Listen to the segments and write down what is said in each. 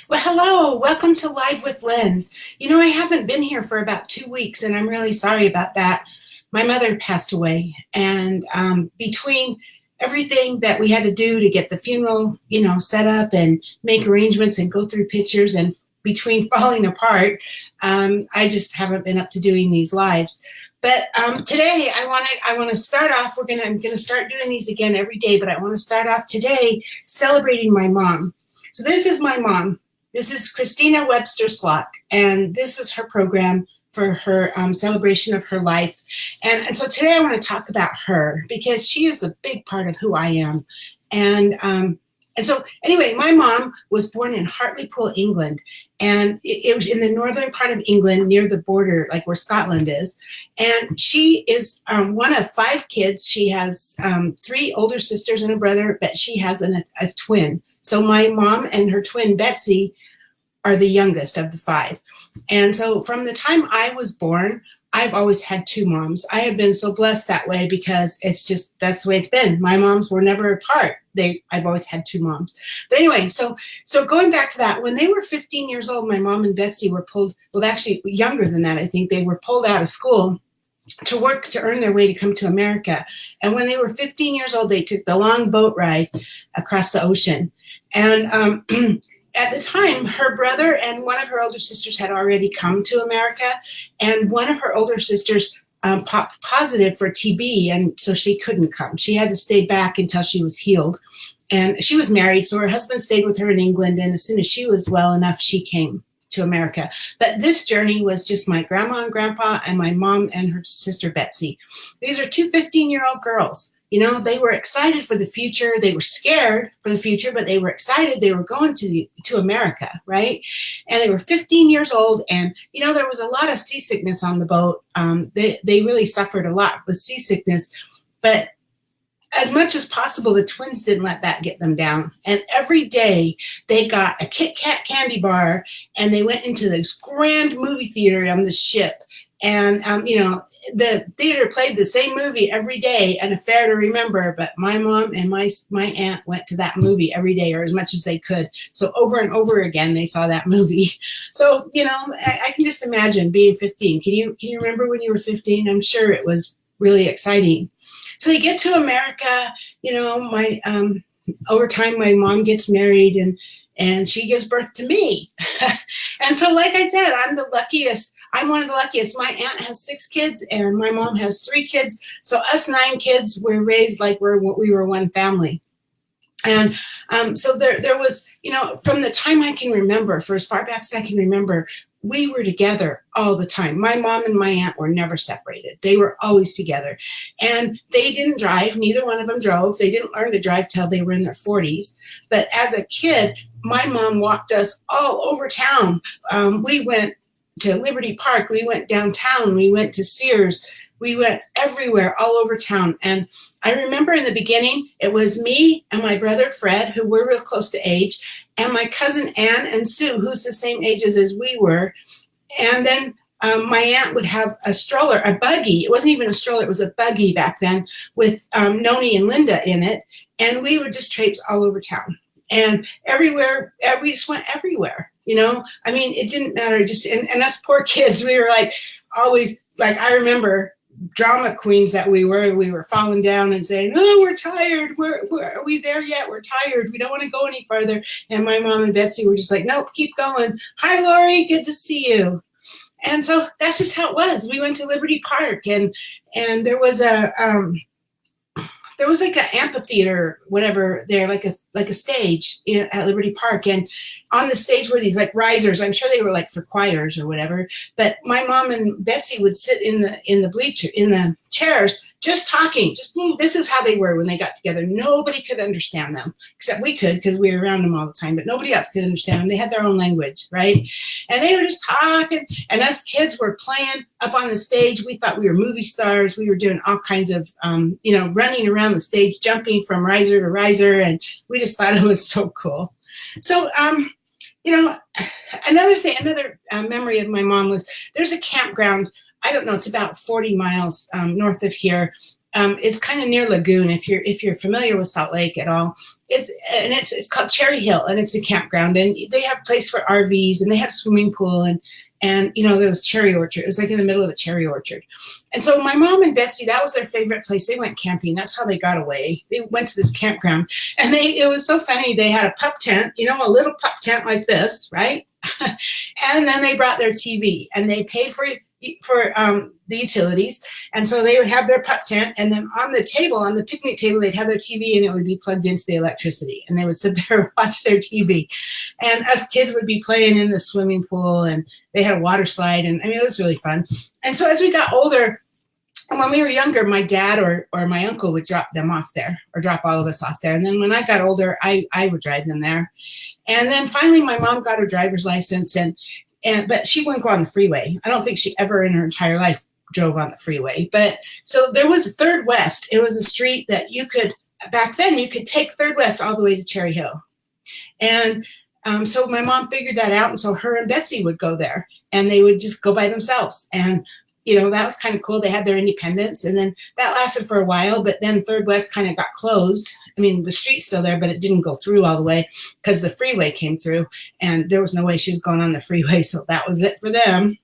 Well, hello. Welcome to Live with Lynn. I haven't been here for about 2 weeks, and I'm really sorry about that. My mother passed away, and between everything that we had to do to get the funeral, set up and make arrangements and go through pictures, and between falling apart, I just haven't been up to doing these lives. But today, I want to start off. I'm gonna start doing these again every day. But I want to start off today celebrating my mom. So this is my mom. This is Christina Webster Slock, and this is her program for her celebration of her life. And so today I want to talk about her because she is a big part of who I am. And so anyway, my mom was born in Hartlepool, England, and it was in the northern part of England near the border, like where Scotland is. And she is one of 5 kids. She has 3 older sisters and a brother, but she has a twin. So my mom and her twin Betsy are the youngest of the 5. And so from the time I was born, I've always had 2 moms. I have been so blessed that way because that's the way it's been. My moms were never apart. I've always had 2 moms. But anyway, so going back to that, when they were 15 years old, my mom and Betsy were pulled, well, actually younger than that, I think they were pulled out of school to work to earn their way to come to America. And when they were 15 years old, they took the long boat ride across the ocean. And at the time, her brother and one of her older sisters had already come to America, and one of her older sisters popped positive for TB, and so she couldn't come. She had to stay back until she was healed. And she was married, so her husband stayed with her in England, and as soon as she was well enough, she came to America. But this journey was just my grandma and grandpa and my mom and her sister Betsy. These are 2 15-year-old girls. They were excited for the future. They were scared for the future, but they were excited. They were going to America, right? And they were 15 years old, and there was a lot of seasickness on the boat. They really suffered a lot with seasickness, but as much as possible, the twins didn't let that get them down. And every day they got a Kit Kat candy bar, and they went into this grand movie theater on the ship. And, the theater played the same movie every day, an affair to remember. But my mom and my aunt went to that movie every day, or as much as they could. So over and over again, they saw that movie. So, I can just imagine being 15. Can you remember when you were 15? I'm sure it was really exciting. So they get to America, over time, my mom gets married and she gives birth to me. And so, like I said, I'm one of the luckiest. My aunt has 6 kids and my mom has 3 kids. So us 9 kids were raised like we were one family. And so there was, from the time I can remember, for as far back as I can remember, we were together all the time. My mom and my aunt were never separated. They were always together. And they didn't drive. Neither one of them drove. They didn't learn to drive till they were in their 40s. But as a kid, my mom walked us all over town. We went to Liberty Park. We went downtown. We went to Sears. We went everywhere, all over town. And I remember in the beginning, it was me and my brother Fred, who were real close to age, and my cousin Ann and Sue, who's the same ages as we were. And then my aunt would have a stroller, a buggy. It wasn't even a stroller. It was a buggy back then with Noni and Linda in it. And we would just traipse all over town. And everywhere, we just went everywhere, it didn't matter. And us poor kids, we were like always, like I remember drama queens that we were falling down and saying, "No, we're tired. Are we there yet? We're tired. We don't want to go any further." And my mom and Betsy were just like, "Nope, keep going. Hi, Lori, good to see you." And so that's just how it was. We went to Liberty Park, and there was like an amphitheater, whatever, there, like a stage at Liberty Park. And on the stage were these like risers. I'm sure they were like for choirs or whatever. But my mom and Betsy would sit in the chairs, just talking. This is how they were when they got together. Nobody could understand them, except we could because we were around them all the time. But nobody else could understand them. They had their own language, right? And they were just talking. And us kids were playing up on the stage. We thought we were movie stars. We were doing all kinds of, running around the stage, jumping from riser to riser. And we just thought it was so cool. So, another memory of my mom was there's a campground. I don't know, it's about 40 miles north of here. It's kind of near Lagoon. If you're familiar with Salt Lake at all, it's called Cherry Hill, and it's a campground, and they have a place for RVs, and they have a swimming pool, and there was cherry orchard. It was like in the middle of a cherry orchard. And so my mom and Betsy, that was their favorite place. They went camping. That's how they got away. They went to this campground, and it was so funny. They had a pup tent, a little pup tent like this, right? And then they brought their TV, and they paid for the utilities. And so they would have their pup tent, and then on the picnic table, they'd have their TV, and it would be plugged into the electricity, and they would sit there and watch their TV. And us kids would be playing in the swimming pool, and they had a water slide, and it was really fun. And so as we got older, when we were younger, my dad or my uncle would drop them off there, or drop all of us off there. And then when I got older, I would drive them there. And then finally my mom got her driver's license, but she wouldn't go on the freeway. I don't think she ever in her entire life drove on the freeway. But so there was Third West. It was a street that back then you could take Third West all the way to Cherry Hill. And so my mom figured that out. And so her and Betsy would go there, and they would just go by themselves. And that was kind of cool. They had their independence, and then that lasted for a while, but then Third West kind of got closed. The street's still there, but it didn't go through all the way because the freeway came through, and there was no way she was going on the freeway. So that was it for them.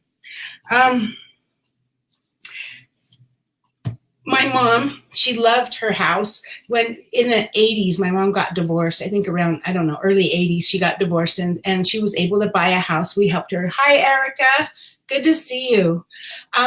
My mom, she loved her house. When in the 80s, my mom got divorced. I think around, early 80s, she got divorced, and she was able to buy a house. We helped her. Hi, Erica. Good to see you.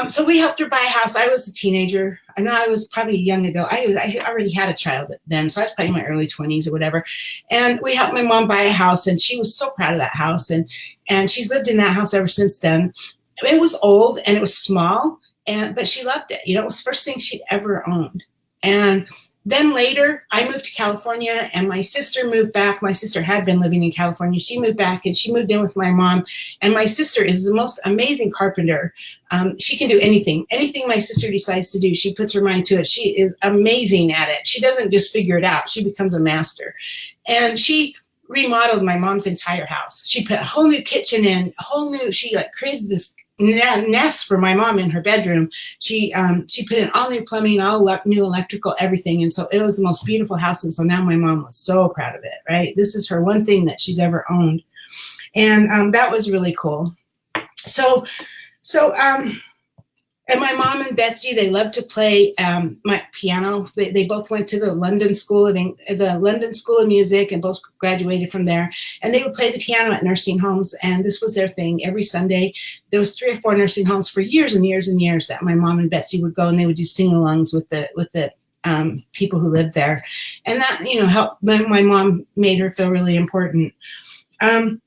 So we helped her buy a house. I was a teenager. I know I was probably a young adult. I already had a child then, so I was probably in my early 20s or whatever. And we helped my mom buy a house, and she was so proud of that house. And she's lived in that house ever since then. It was old, and it was small, but she loved it. It was the first thing she'd ever owned. And then later, I moved to California, and my sister moved back. My sister had been living in California. She moved back, and she moved in with my mom. And my sister is the most amazing carpenter. She can do anything. Anything my sister decides to do, she puts her mind to it. She is amazing at it. She doesn't just figure it out. She becomes a master. And she remodeled my mom's entire house. She put a whole new kitchen in, she created this nest for my mom in her bedroom. She put in all new plumbing, all new electrical, everything. And so it was the most beautiful house. And so now my mom was so proud of it, right? This is her one thing that she's ever owned. And that was really cool. So and my mom and Betsy, they love to play my piano. They both went to the London School of Music, and both graduated from there. And they would play the piano at nursing homes, and this was their thing. Every Sunday, there was 3 or 4 nursing homes for years and years and years that my mom and Betsy would go, and they would do sing-alongs with the people who lived there, and that helped. My mom made her feel really important.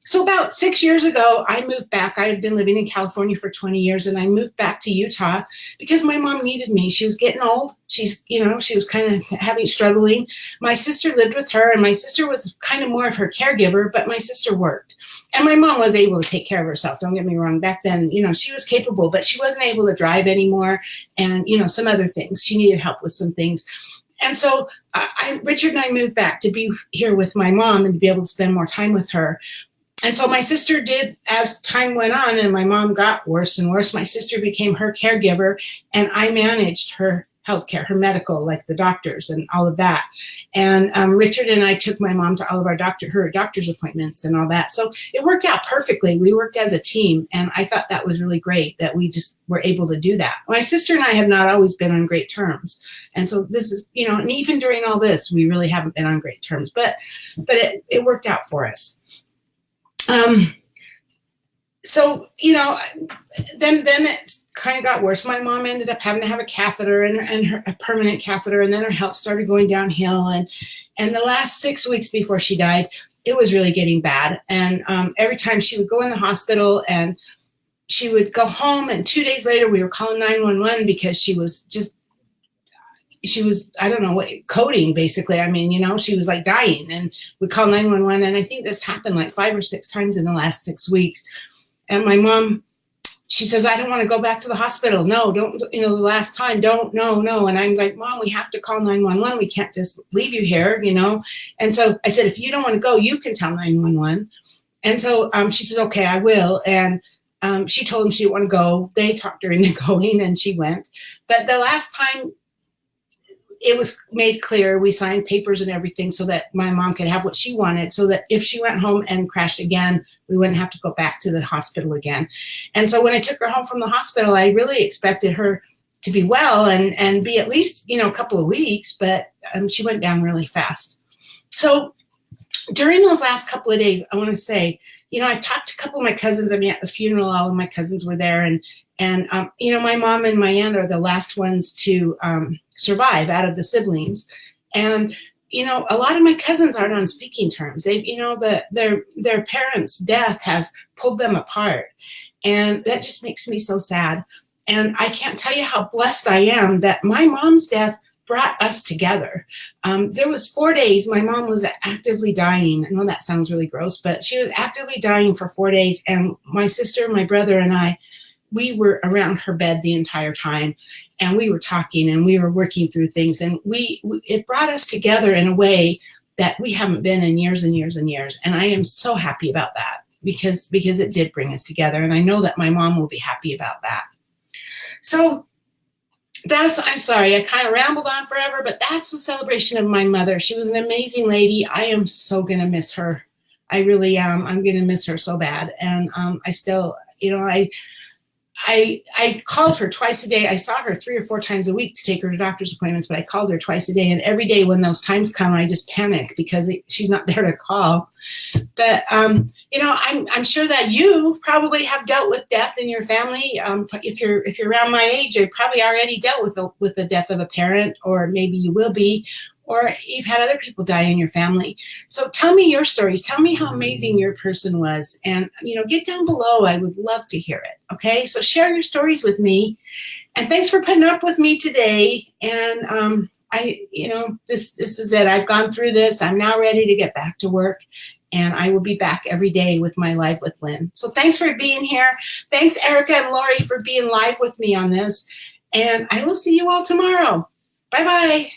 So about 6 years ago, I moved back. I had been living in California for 20 years, and I moved back to Utah because my mom needed me. She was getting old. She was kind of struggling. My sister lived with her, and my sister was kind of more of her caregiver, but my sister worked. And my mom was able to take care of herself. Don't get me wrong. Back then, she was capable, but she wasn't able to drive anymore, and, some other things. She needed help with some things. And so Richard and I moved back to be here with my mom and to be able to spend more time with her. And so my sister did, as time went on and my mom got worse and worse, my sister became her caregiver, and I managed her healthcare, her medical, like the doctors and all of that. And Richard and I took my mom to all of her doctor's appointments and all that. So it worked out perfectly. We worked as a team, and I thought that was really great that we just were able to do that. My sister and I have not always been on great terms. And so this is, and even during all this, we really haven't been on great terms, but it worked out for us. So, then it kind of got worse. My mom ended up having to have a catheter and a permanent catheter, and then her health started going downhill. And the last 6 weeks before she died, it was really getting bad. And every time she would go in the hospital, and she would go home, and 2 days later we were calling 911 because she was, I don't know what, coding basically. She was like dying, and we'd call 911. And I think this happened like 5 or 6 times in the last 6 weeks. And my mom, she says, I don't want to go back to the hospital. No, don't, the last time, don't, no. And I'm like, Mom, we have to call 911. We can't just leave you here, And so I said, if you don't want to go, you can tell 911. And so she says, okay, I will. And she told them she didn't want to go. They talked her into going, and she went. But the last time it was made clear, we signed papers and everything so that my mom could have what she wanted, so that if she went home and crashed again, we wouldn't have to go back to the hospital again. And so when I took her home from the hospital, I really expected her to be well and be at least, a couple of weeks, but she went down really fast. So during those last couple of days, I want to say, I've talked to a couple of my cousins. I mean, at the funeral, all of my cousins were there, and my mom and my aunt are the last ones to survive out of the siblings. And, a lot of my cousins aren't on speaking terms. They, their parents' death has pulled them apart. And that just makes me so sad. And I can't tell you how blessed I am that my mom's death brought us together. There was 4 days my mom was actively dying. I know that sounds really gross, but she was actively dying for 4 days. And my sister, my brother, and I, we were around her bed the entire time, and we were talking and we were working through things, and it brought us together in a way that we haven't been in years and years and years. And I am so happy about that because it did bring us together. And I know that my mom will be happy about that. So I'm sorry, I kind of rambled on forever, but that's the celebration of my mother. She was an amazing lady. I am so going to miss her. I really am. I'm going to miss her so bad. And I still, I called her twice a day. I saw her 3 or 4 times a week to take her to doctor's appointments, but I called her twice a day. And every day when those times come, I just panic because she's not there to call. But, I'm sure that you probably have dealt with death in your family. If you're around my age, you probably already dealt with the death of a parent, or maybe you will be, or you've had other people die in your family. So tell me your stories. Tell me how amazing your person was. And, get down below. I would love to hear it. Okay. So share your stories with me. And thanks for putting up with me today. And, this is it. I've gone through this. I'm now ready to get back to work. And I will be back every day with my Live with Lynn. So thanks for being here. Thanks, Erica and Lori, for being live with me on this. And I will see you all tomorrow. Bye-bye.